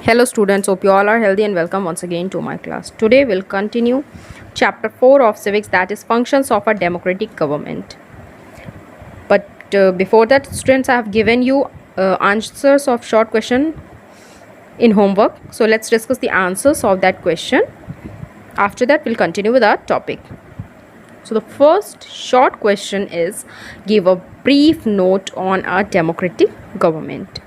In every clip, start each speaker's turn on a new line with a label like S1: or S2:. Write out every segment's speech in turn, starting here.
S1: Hello students, hope you all are healthy and welcome once again to my class. Today we'll continue chapter 4 of civics, that is functions of a democratic government. But before that students, I have given you answers of short question in homework. So let's discuss the answers of that question. After that we'll continue with our topic. So the first short question is, give a brief note on a democratic government.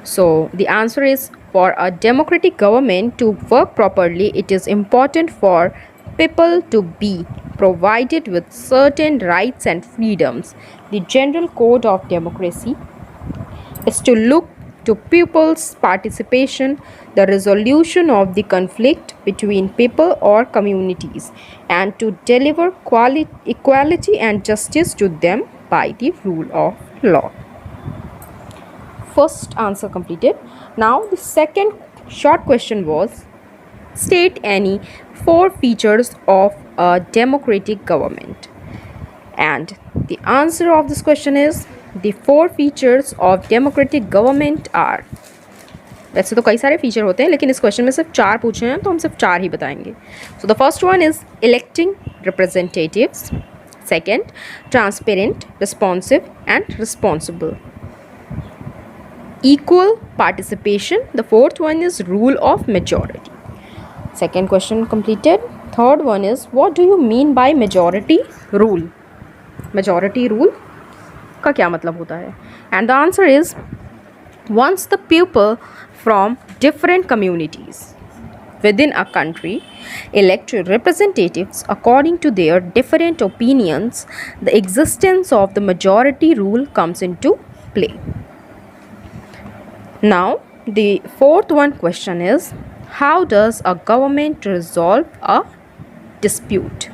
S1: So the answer is, for a democratic government to work properly, it is important for people to be provided with certain rights and freedoms. The general code of democracy is to look to people's participation, the resolution of the conflict between people or communities, and to deliver equality and justice to them by the rule of law. First answer completed. Now the second short question was, state any 4 features of a democratic government. And the answer of this question is, the 4 features of democratic government are, वैसे तो कई सारे feature होते हैं लेकिन इस question में सिर्फ 4 पूछे हैं तो हम सिर्फ 4 ही बताएंगे. So the first one is electing representatives, second transparent, responsive and responsible, equal participation. The fourth one is rule of majority. Second question completed. Third one is, what do you mean by majority rule? Majority rule का क्या मतलब होता है? And the answer is, once the people from different communities within a country elect representatives according to their different opinions, the existence of the majority rule comes into play. Now the fourth one question is, how does a government resolve a dispute?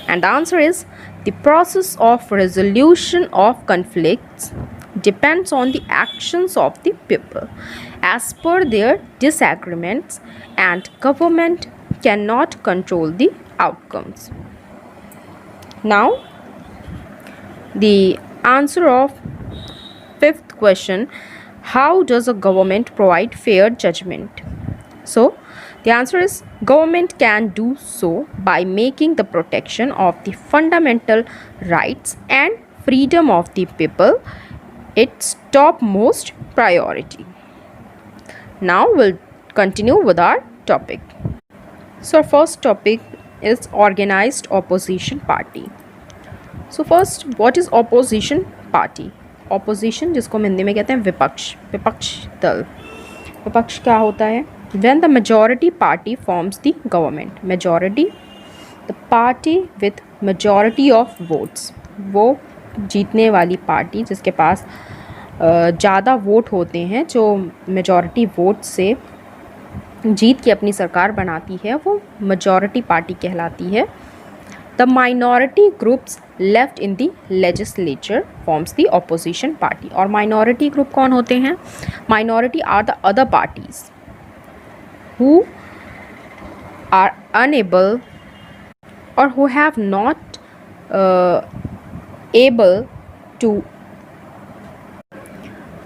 S1: And the answer is, the process of resolution of conflicts depends on the actions of the people as per their disagreements, and government cannot control the outcomes. Now the answer of fifth question, how does a government provide fair judgment? So the answer is, government can do so by making the protection of the fundamental rights and freedom of the people its topmost priority. Now we'll continue with our topic. So our first topic is organized opposition party. So first, what is opposition party? Opposition, जिसको हम हिंदी में कहते हैं विपक्ष, विपक्ष दल. विपक्ष क्या होता है? When the majority party forms the government. Majority, the party with majority of votes, वो जीतने वाली पार्टी जिसके पास ज़्यादा वोट होते हैं, जो मेजॉरिटी वोट से जीत के अपनी सरकार बनाती है, वो मेजॉरिटी पार्टी कहलाती है. The minority groups left in the legislature forms the opposition party. और minority group कौन होते हैं? Minority are the other parties who are unable or who have not able to.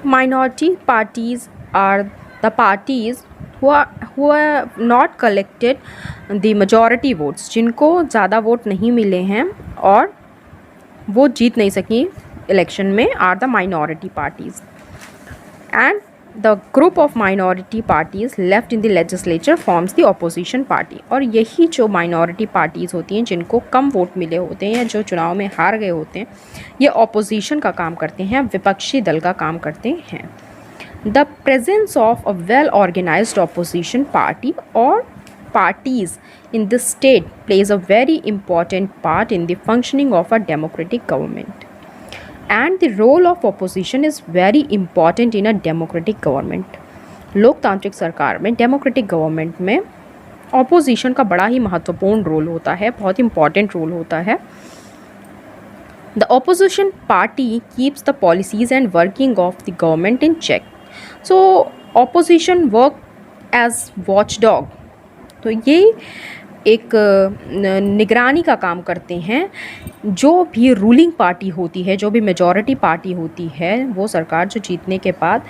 S1: Minority parties are the parties who have not collected the majority votes, जिनको ज़्यादा vote नहीं मिले हैं और वो जीत नहीं सकी इलेक्शन में, are the minority parties. And the group of minority parties left in the legislature forms the opposition party. और यही जो minority parties होती हैं, जिनको कम वोट मिले होते हैं या जो चुनाव में हार गए होते हैं, ये opposition का काम करते हैं, विपक्षी दल का काम करते हैं. The presence of a well-organized opposition party or parties in this state plays a very important part in the functioning of a democratic government. And the role of opposition is very important in a democratic government. लोकतांत्रिक सरकार में, democratic government में opposition का बड़ा ही महत्वपूर्ण role होता है, बहुत इंपॉर्टेंट रोल होता है. The opposition party keeps the policies and working of the government in check. So opposition work as watchdog. तो ये एक निगरानी का काम करते हैं। जो भी रूलिंग पार्टी होती है, जो भी मेजॉरिटी पार्टी होती है, वो सरकार जो जीतने के बाद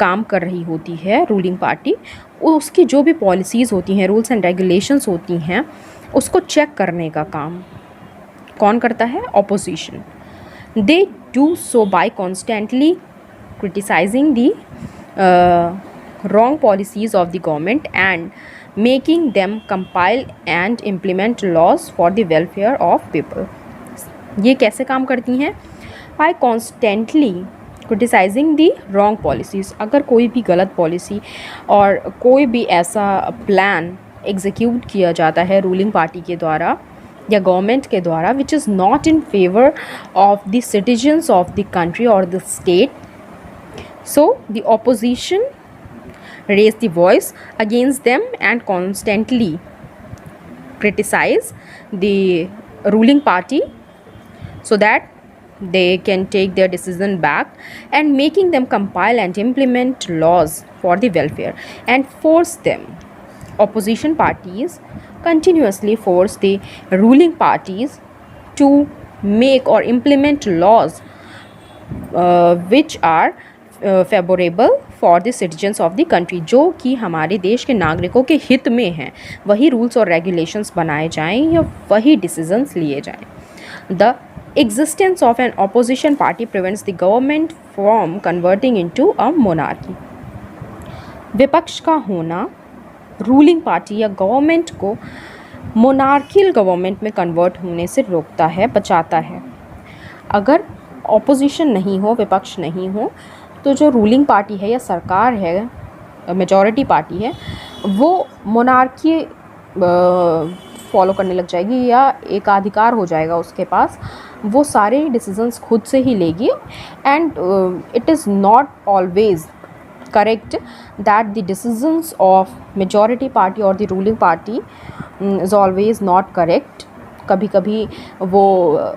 S1: काम कर रही होती है, रूलिंग पार्टी, उसकी जो भी पॉलिसीज़ होती हैं, रूल्स एंड रेगुलेशंस होती हैं, उसको चेक करने का काम कौन करता है? Opposition. They do so by constantly criticising the wrong policies of the government and making them compile and implement laws for the welfare of people. ये कैसे काम करती हैं? By constantly criticizing the wrong policies. अगर कोई भी गलत policy और कोई भी ऐसा प्लान एग्जीक्यूट किया जाता है रूलिंग पार्टी के द्वारा या गवर्नमेंट के द्वारा which is not in favour of the citizens of the country और the state, so the opposition raise the voice against them and constantly criticize the ruling party so that they can take their decision back and making them compile and implement laws for the welfare and force them. Opposition parties continuously force the ruling parties to make or implement laws which are favourable for the citizens of the country, जो कि हमारे देश के नागरिकों के हित में हैं, वही रूल्स और रेगुलेशंस बनाए जाएं या वही डिसीजंस लिए जाएं। The existence of an opposition party prevents the government from converting into a monarchy. विपक्ष का होना रूलिंग पार्टी या गवर्नमेंट को मोनार्कियल गवर्नमेंट में कन्वर्ट होने से रोकता है, बचाता है। अगर ऑपोजिशन नहीं हो, विपक्ष नहीं हो, तो जो रूलिंग पार्टी है या सरकार है, मेजॉरिटी पार्टी है, वो मोनार्की फॉलो करने लग जाएगी या एकाधिकार हो जाएगा उसके पास, वो सारे डिसीजंस खुद से ही लेगी। And it is not always correct that the decisions of majority party और the ruling party is always not correct. कभी कभी वो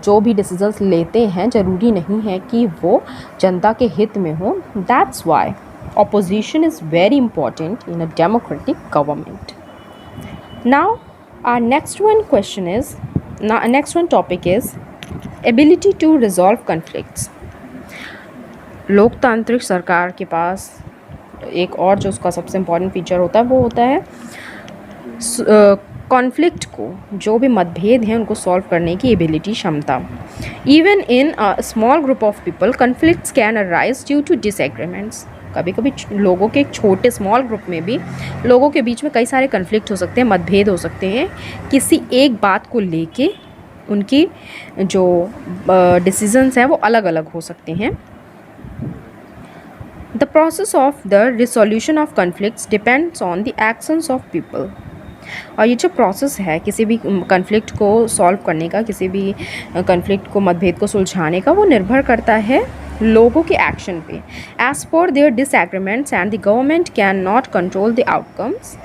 S1: जो भी डिसीजंस लेते हैं ज़रूरी नहीं है कि वो जनता के हित में हो। That's why opposition is very important in a democratic government. Now our next one topic is ability to resolve conflicts. लोकतांत्रिक सरकार के पास एक और जो उसका सबसे इम्पॉर्टेंट फीचर होता है वो होता है कॉन्फ्लिक्ट को, जो भी मतभेद हैं उनको सॉल्व करने की एबिलिटी, क्षमता। Even in a small group of people conflicts can arise due to disagreements. कभी कभी लोगों के एक छोटे स्मॉल ग्रुप में भी लोगों के बीच में कई सारे कॉन्फ्लिक्ट हो सकते हैं, मतभेद हो सकते हैं किसी एक बात को लेके। उनकी जो डिसीजंस हैं वो अलग अलग हो सकते हैं। The process of the resolution of conflicts depends on the actions of people. और ये जो प्रोसेस है किसी भी कॉन्फ्लिक्ट को सॉल्व करने का, किसी भी कॉन्फ्लिक्ट को, मतभेद को सुलझाने का, वो निर्भर करता है लोगों के एक्शन पे। As per their disagreements and the government can not control the outcomes.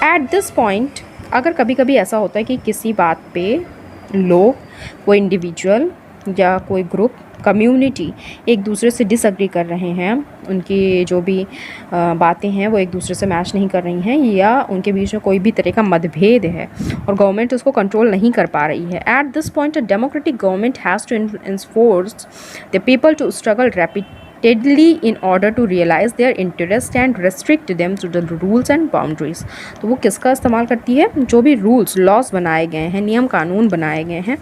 S1: At this point अगर कभी कभी ऐसा होता है कि किसी बात पे लोग, कोई इंडिविजुअल या कोई ग्रुप, कम्युनिटी एक दूसरे से डिसएग्री कर रहे हैं, उनकी जो भी बातें हैं वो एक दूसरे से मैच नहीं कर रही हैं, या उनके बीच में कोई भी तरह का मतभेद है और गवर्नमेंट उसको कंट्रोल नहीं कर पा रही है। At this point a democratic government has to enforce the people to struggle repeatedly in order to realize their interest and restrict them through the rules and boundaries। तो वो किसका इस्तेमाल करती है? जो भी रूल्स, लॉज बनाए गए हैं, नियम कानून बनाए गए हैं,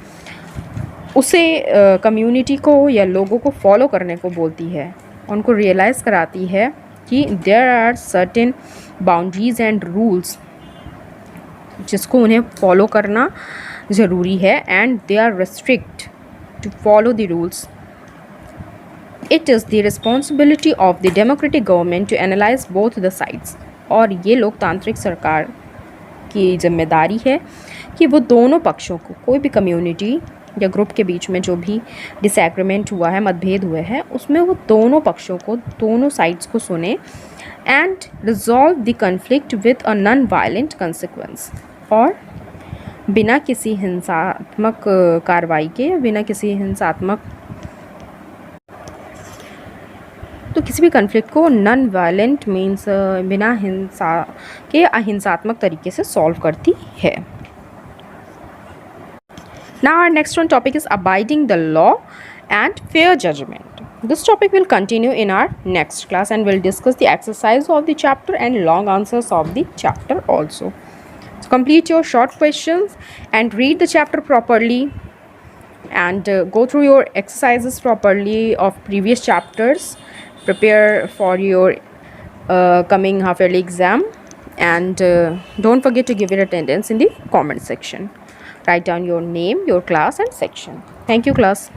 S1: उसे कम्युनिटी को या लोगों को फॉलो करने को बोलती है। उनको रियलाइज़ कराती है कि there are certain boundaries and rules जिसको उन्हें फॉलो करना ज़रूरी है, and they are restrict to follow the rules. It is the responsibility of the democratic government to analyse both the sides. और ये लोकतांत्रिक सरकार की जिम्मेदारी है कि वो दोनों पक्षों को, कोई भी कम्युनिटी या ग्रुप के बीच में जो भी डिसएग्रीमेंट हुआ है, मतभेद हुए हैं, उसमें वो दोनों पक्षों को, दोनों साइड्स को सुने and resolve the conflict with a non violent consequence. और बिना किसी हिंसात्मक कार्रवाई के, बिना किसी हिंसात्मक। तो किसी भी कन्फ्लिक्ट को नॉन वायलेंट मीन्स बिना हिंसा के अहिंसात्मक तरीके से सॉल्व करती है. Now our next one topic is abiding the law and fair judgment. This topic will continue in our next class and we'll discuss the exercise of the chapter and long answers of the chapter also. So complete your short questions and read the chapter properly and go through your exercises properly of previous chapters. Prepare for your coming half yearly exam and don't forget to give it attendance in the comment section. Write down your name, your class and section. Thank you, class.